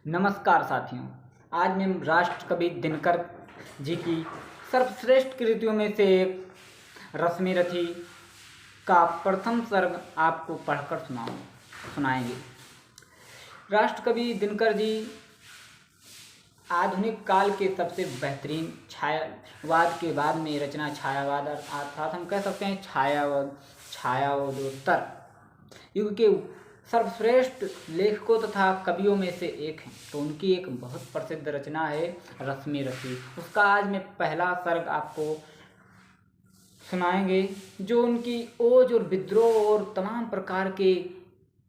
नमस्कार साथियों। आज मैं राष्ट्रकवि दिनकर जी की सर्वश्रेष्ठ कृतियों में से एक रश्मि रथी का प्रथम सर्ग आपको पढ़कर सुनाएंगे। राष्ट्रकवि दिनकर जी आधुनिक काल के सबसे बेहतरीन छायावाद के बाद में रचना छायावाद अर्थात हम कह सकते हैं छायावादोत्तर युग के सर्वश्रेष्ठ लेखकों तथा कवियों में से एक हैं। तो उनकी एक बहुत प्रसिद्ध रचना है रश्मि रथी। उसका आज मैं पहला सर्ग आपको सुनाएंगे, जो उनकी ओज और विद्रोह और तमाम प्रकार के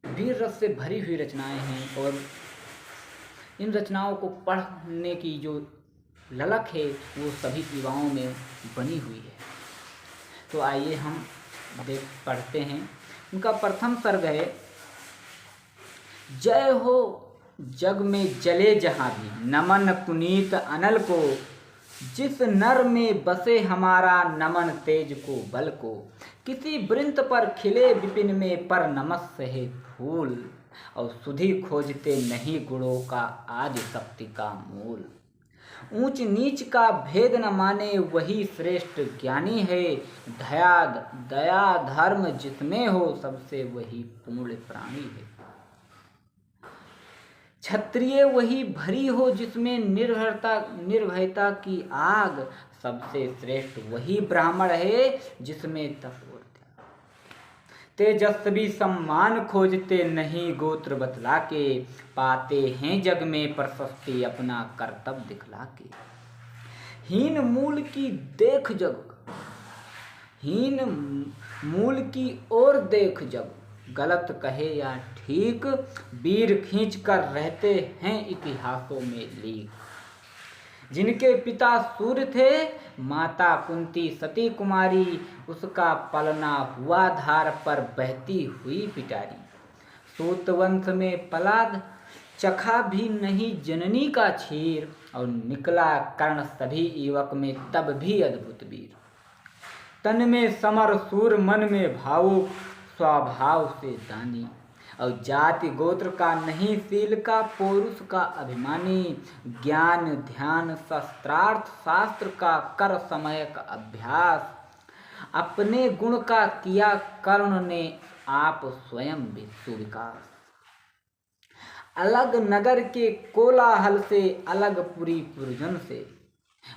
वीर रस से भरी हुई रचनाएं हैं और इन रचनाओं को पढ़ने की जो ललक है वो सभी युवाओं में बनी हुई है। तो आइए हम पढ़ते हैं। उनका प्रथम सर्ग है, जय हो जग में जले जहाँ भी नमन पुनीत अनल को, जिस नर में बसे हमारा नमन तेज को बल को, किसी वृंत पर खिले विपिन में पर नमस्य है फूल, और सुधि खोजते नहीं गुणों का आदि शक्ति का मूल। ऊंच नीच का भेद न माने वही श्रेष्ठ ज्ञानी है, दया धर्म जिसमें हो सबसे वही पूर्ण प्राणी है। क्षत्रिय वही भरी हो जिसमें निर्भयता की आग, सबसे श्रेष्ठ वही ब्राह्मण है जिसमें तप और त्याग। तेजस्वी सम्मान खोजते नहीं गोत्र बतला के, पाते हैं जग में प्रशस्ति अपना कर्तव्य दिखला के। हीन मूल की ओर देख जग, गलत कहे या ठीक, वीर खींच कर रहते हैं इतिहासों में लीक। जिनके पिता सूर्य थे माता कुंती सती कुमारी, उसका पलना हुआ धार पर बहती हुई पिटारी। सूतवंश में पलाद चखा भी नहीं जननी का क्षीर, और निकला कर्ण सभी युवक में तब भी अद्भुत वीर। तन में समर सूर मन में भावुक, स्वभाव से दानी, और जाति गोत्र का नहीं शील का पौरुष का अभिमानी। ज्ञान ध्यान शस्त्रार्थ शास्त्र का कर समय का अभ्यास, अपने गुण का किया कर्ण ने आप स्वयं भी सुविकास। अलग नगर के कोलाहल से अलग पुरी पुरजन से,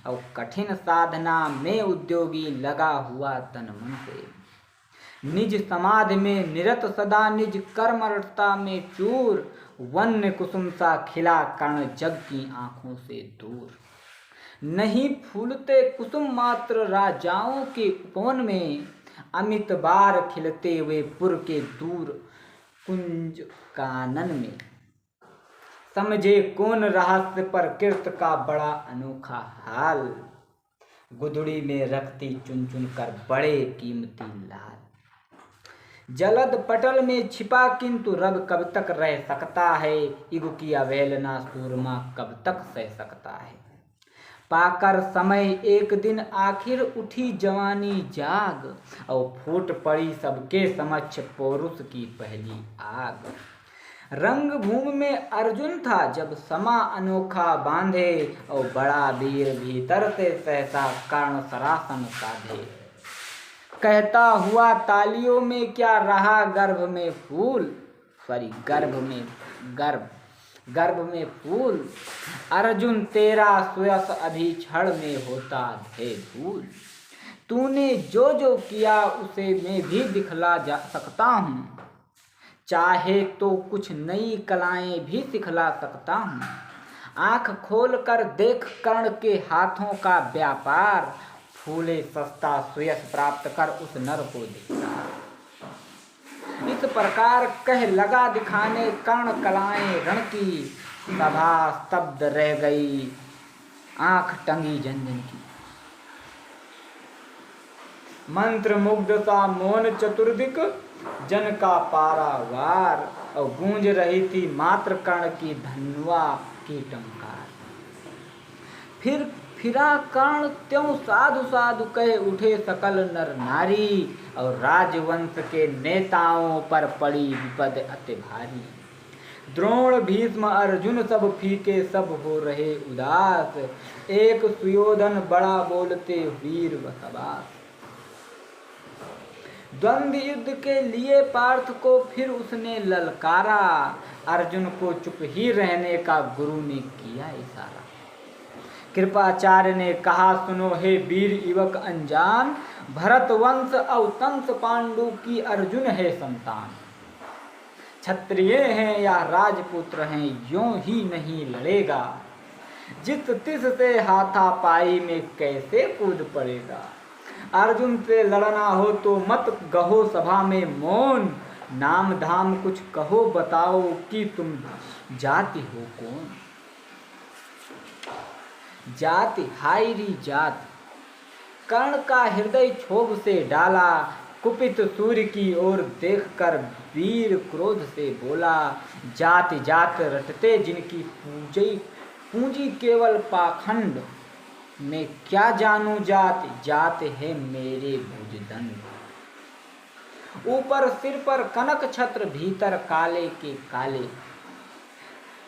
और कठिन साधना में उद्योगी लगा हुआ तन मन से। निज समाधि में निरत सदा निज कर्मरता में चूर, वन्य कुसुम सा खिला कर्ण जग की आंखों से दूर। नहीं फूलते कुसुम मात्र राजाओं के उपवन में, अमित बार खिलते हुए पुर के दूर कुंज कानन में। समझे कौन रहस्य पर कृत का बड़ा अनोखा हाल, गुदड़ी में रखती चुन चुन कर बड़े कीमती लाल। जलद पटल में छिपा किंतु रब कब तक रह सकता है, इगु की अवहेलना सूरमा कब तक सह सकता है। पाकर समय एक दिन आखिर उठी जवानी जाग, और फूट पड़ी सबके समक्ष पौरुष की पहली आग। रंग भूमि में अर्जुन था जब समा अनोखा बांधे, और बड़ा वीर भीतर से सहसा कर्ण सरासन साधे। कहता हुआ तालियों में क्या रहा गर्भ में फूल, गर्भ में फूल। अर्जुन तेरा सुयस अभी क्षण में होता है भूल। तूने जो जो किया उसे मैं भी दिखला जा सकता हूँ, चाहे तो कुछ नई कलाएं भी सिखला सकता हूँ। आँख खोल कर देख कर्ण के हाथों का व्यापार, फूले सस्ता सुयस प्राप्त कर उस नर को दिखा। इस प्रकार कह लगा दिखाने कर्ण कलाएं रण की, सभा स्तब्ध रह गई आँख टंगी जन जन की। मंत्र मुग्ध सा मौन चतुर्दिक जन का पारावार, और गूंज रही थी मात्र कर्ण की धन्वा की टंकार। फिरा कर्ण त्यों साधु साधु कहे उठे सकल नर नारी, और राजवंश के नेताओं पर पड़ी विपद अति भारी। द्रोण भीष्म अर्जुन सब फीके सब हो रहे उदास, एक सुयोधन बड़ा बोलते वीर बसवास। द्वंद्व युद्ध के लिए पार्थ को फिर उसने ललकारा, अर्जुन को चुप ही रहने का गुरु ने किया इशारा। कृपाचार्य ने कहा सुनो हे वीर युवक अनजान, भरत वंश अवतंस पांडु की अर्जुन है संतान। क्षत्रिय हैं या राजपुत्र हैं यूं ही नहीं लड़ेगा, जिस तिस से हाथापाई में कैसे कूद पड़ेगा। अर्जुन से लड़ना हो तो मत कहो सभा में मौन, नाम धाम कुछ कहो बताओ कि तुम जाति हो कौन। जाति हायरी जाति, कर्ण का हृदय क्षोभ से डाला, कुपित सूर्य की ओर देखकर वीर क्रोध से बोला। जाति जात रटते जिनकी पूंजी केवल पाखंड, मैं क्या जानूं जाति जात है मेरे भुजदंड। ऊपर सिर पर कनक छत्र भीतर काले के काले,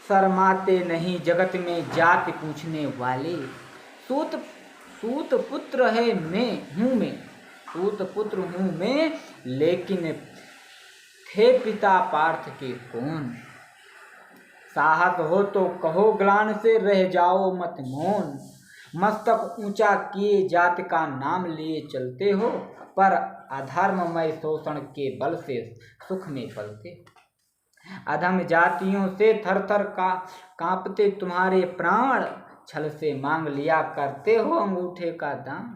शर्माते नहीं जगत में जाति पूछने वाले। सूत पुत्र है मैं सूत पुत्र हूँ मैं, लेकिन थे पिता पार्थ के कौन। साहस हो तो कहो ग्लान से रह जाओ मत मौन, मस्तक ऊंचा किए जाति का नाम लिए चलते हो, पर अधर्ममय शोषण के बल से सुख में पलते। अधम जातियों से थर थर कांपते तुम्हारे प्राण, छल से मांग लिया करते हो अंगूठे का दाम।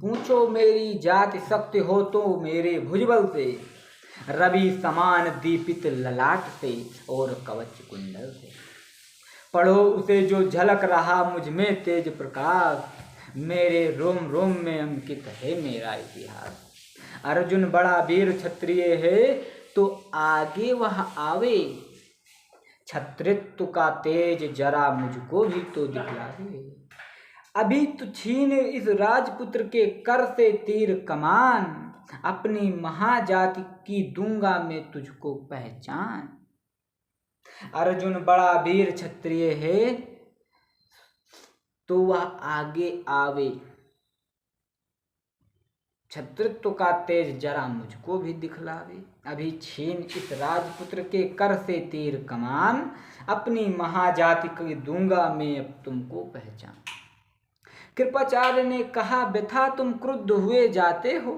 पूछो मेरी जाति शक्ति हो तो मेरे भुजबल से, रवि समान दीपित ललाट से और कवच कुंडल से। पढ़ो उसे जो झलक रहा मुझ में तेज प्रकाश, मेरे रोम रोम में अंकित है मेरा इतिहास। अर्जुन बड़ा वीर क्षत्रिय है तो आगे वह आवे, क्षत्रित्व का तेज जरा मुझको भी तो दिखलावे। अभी तो छीन इस राजपुत्र के कर से तीर कमान, अपनी महाजाति की दूंगा मैं तुझको पहचान। अर्जुन बड़ा वीर क्षत्रिय है तो वह आगे आवे, क्षत्रित्व का तेज जरा मुझको भी दिखलावे। अभी छीन इस राजपुत्र के कर से तीर कमान, अपनी महाजाति की दूंगा मैं अब तुमको पहचान। कृपाचार्य ने कहा व्यथा तुम क्रुद्ध हुए जाते हो,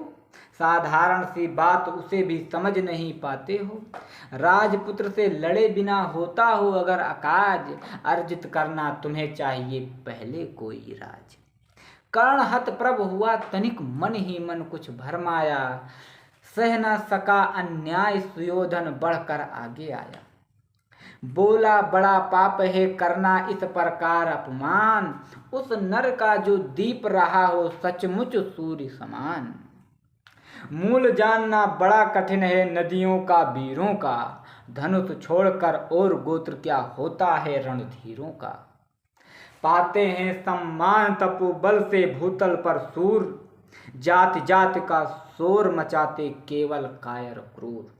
साधारण सी बात उसे भी समझ नहीं पाते हो। राजपुत्र से लड़े बिना होता हो अगर अकाज, अर्जित करना तुम्हें चाहिए पहले कोई राज। कर्ण हत प्रभ हुआ तनिक मन ही मन कुछ भरमाया, सह न सका अन्याय सुयोधन बढ़कर आगे आया। बोला बड़ा पाप है करना इस प्रकार अपमान, उस नर का जो दीप रहा हो सचमुच सूर्य समान। मूल जानना बड़ा कठिन है नदियों का वीरों का, धनुष छोड़कर और गोत्र क्या होता है रणधीरों का। पाते हैं सम्मान तपो बल से भूतल पर सूर, जाति जाति का शोर मचाते केवल कायर क्रूर।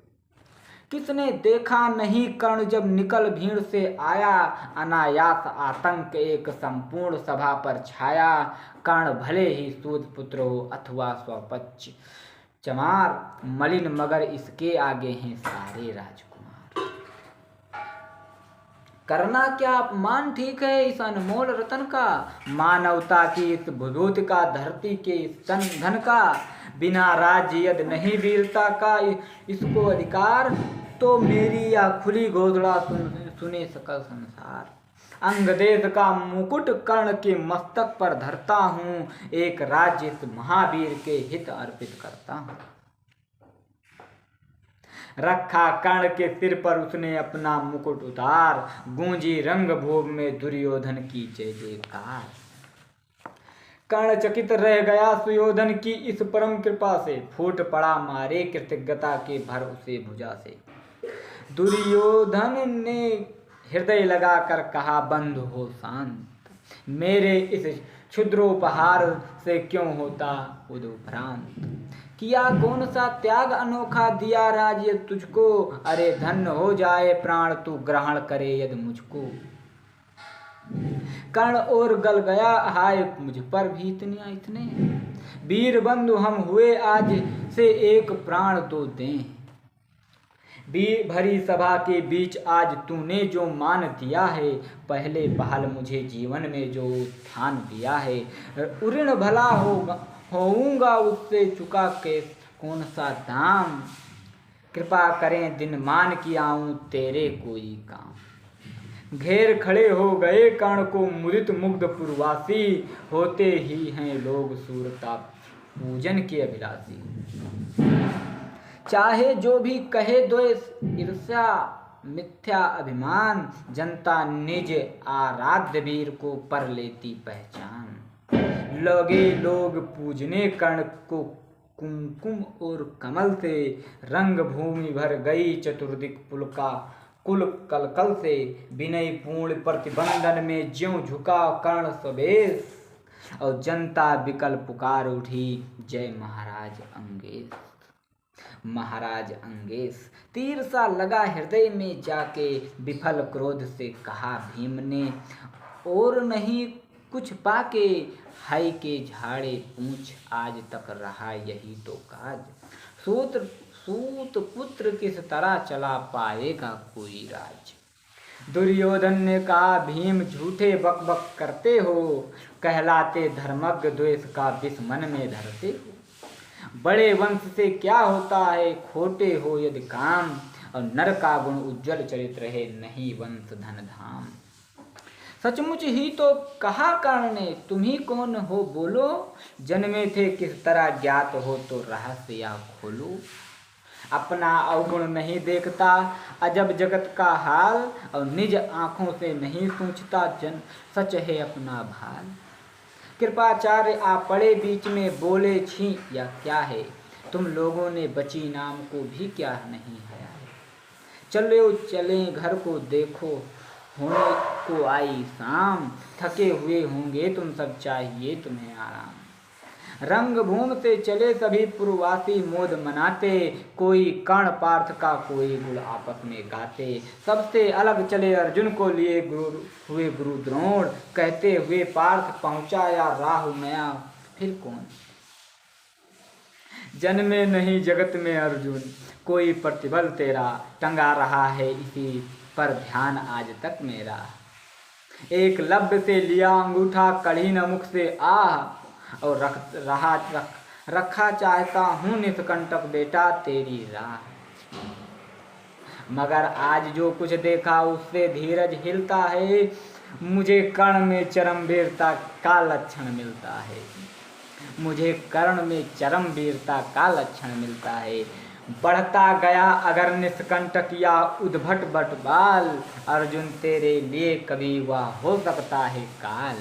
किसने देखा नहीं कर्ण जब निकल भीड़ से आया, अनायास आतंक एक संपूर्ण सभा पर छाया। कर्ण भले ही सूत पुत्र हो अथवा स्वपक्ष चमार, मलिन मगर इसके आगे हैं सारे राजकुमार। करना क्या अपमान ठीक है इस अनमोल रतन का, मानवता की इस भूभूति का धरती के इस तन धन का। बिना राज्य यद नहीं वीरता का इसको अधिकार, तो मेरी या खुली घोषणा सुने सकल संसार। अंग देश का मुकुट कर्ण के मस्तक पर धरता हूँ, एक राज्य इस महावीर के हित अर्पित करता हूँ। रखा कर्ण के सिर पर उसने अपना मुकुट उतार, गूंजी रंगभूमि में दुर्योधन की जय जयकार। कर्ण चकित रह गया सुयोधन की इस परम कृपा से, फूट पड़ा मारे कृतज्ञता के भर उसे भुजा से। दुर्योधन ने हृदय लगाकर कहा बंधु हो शांत, मेरे इस क्षुद्रोपहार से क्यों होता उदुभ्रांत। किया कौन सा त्याग अनोखा, दिया राज्य तुझको, अरे धन्य हो जाए प्राण तू ग्रहण करे यदि मुझको। कर्ण और गल गया, हाय मुझ पर भी इतने, वीर बंधु हम हुए आज से एक प्राण तो दें। भरी सभा के बीच आज तूने जो मान दिया है, पहले पहल मुझे जीवन में जो उत्थान दिया है। ऋण भला होऊंगा उससे चुका के कौन सा दाम, कृपा करें दिन मान की आऊं तेरे कोई काम। घेर खड़े हो गए कर्ण को मुदित मुग्ध पुरवासी, होते ही हैं लोग सूरता पूजन के अभिलाषी। चाहे जो भी कहे द्वेष ईर्ष्या मिथ्या अभिमान, जनता निज आराध्य वीर को पर लेती पहचान। लगे लोग पूजने कर्ण को कुमकुम और कमल से, रंग भूमि भर गई चतुर्दिक कुल कलकल से। विनय पूर्ण प्रतिबंधन में ज्यों झुका कर्ण स्वदेश, और जनता विकल पुकार उठी जय महाराज अंगेश। महाराज अंगेश तीर सा लगा हृदय में जाके, विफल क्रोध से कहा भीम ने, और नहीं कुछ पाके हाय के झाड़े पूछ, आज तक रहा यही तो काज। सूत पुत्र किस तरह चला पाएगा कोई राज। दुर्योधन ने कहा भीम झूठे बक बक करते हो, कहलाते धर्मज्ञ द्वेष का विष मन में धरते हो। बड़े वंश से क्या होता है खोटे हो यदि काम, और नर का गुण उज्जवल चरित्र है नहीं वंश धन धाम। सचमुच ही तो कहा कर्ण ने, तुम ही कौन हो बोलो, जन्मे थे किस तरह ज्ञात हो तो रहस्य या खोलो। अपना अवगुण नहीं देखता अजब जगत का हाल, और निज आंखों से नहीं सोचता जन सच है अपना भाल। कृपाचार्य आ पड़े बीच में बोले छी या क्या है, तुम लोगों ने बची नाम को भी क्या नहीं है। चलो चलें घर को देखो होने को आई शाम, थके हुए होंगे तुम सब चाहिए तुम्हें आराम। रंगभूमि से चले सभी पुरवासी मोद मनाते, कोई कर्ण पार्थ का कोई गुण आपस में गाते। सबसे अलग चले अर्जुन को लिए हुए गुरु द्रोण, कहते हुए पार्थ पहुंचाया राहु नया फिर कौन। जन्मे नहीं जगत में अर्जुन कोई प्रतिबल तेरा, टंगा रहा है इसी पर ध्यान आज तक मेरा। एक लब्ध से लिया अंगूठा कड़ी न मुख से आह, और रखा चाहता हूँ निष्कंटक बेटा तेरी राह। मगर आज जो कुछ देखा उससे धीरज हिलता है, मुझे कर्ण में चरम वीरता का लक्षण मिलता है। मुझे कर्ण में चरम वीरता का लक्षण मिलता है। बढ़ता गया अगर निष्कंटक या उद्भट बटबाल, अर्जुन तेरे लिए कभी वह हो सकता है काल।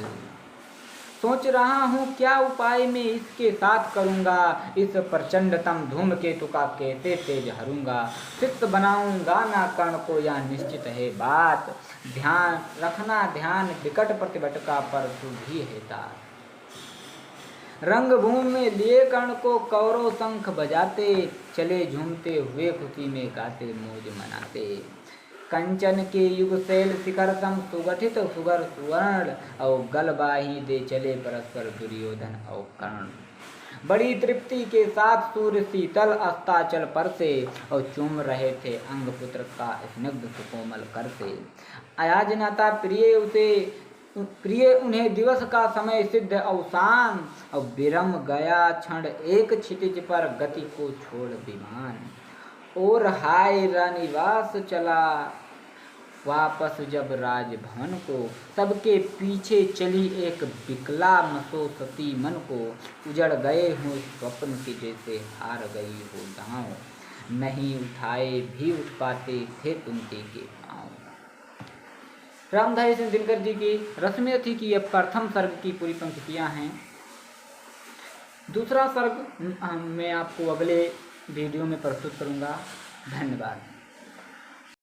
सोच रहा हूँ क्या उपाय मैं इसके साथ करूँगा, इस प्रचंडतम धूमकेतु का कैसे तेज हरूंगा। शिष्य बनाऊंगा ना कर्ण को या निश्चित है बात, ध्यान रखना ध्यान विकट प्रतिभटका पर तू भी है तार। रंगभूमि में लिए कर्ण को कौरव शंख बजाते, चले झूमते हुए खुशी में गाते मौज मनाते। कंचन के युग शैल शिखर सम सुगठित सुगर सुवर्ण, और गलबाही दे चले परस्पर दुर्योधन और कर्ण। बड़ी तृप्ति के साथ सूर्य शीतल अस्ताचल पर से, और चूम रहे थे अंग पुत्र का स्निग्ध सुकोमल कर से। आज न था प्रिय उन्हें दिवस का समय सिद्ध अवसान, और विरम गया क्षण एक क्षितिज पर गति को छोड़ विमान। और हाय रानिवास चला वापस जब राजभवन को, सबके पीछे चली एक बिकला मसो सती मन को। उजड़ गए हों स्वप्न की जैसे हार गई हो दांव, नहीं उठाए भी उठ पाते थे कुंती के पांव। रामधारी सिंह दिनकर जी की रश्मि थी कि यह प्रथम सर्ग की पूरी पंक्तियां हैं। दूसरा सर्ग मैं आपको अगले वीडियो में प्रस्तुत करूंगा। धन्यवाद।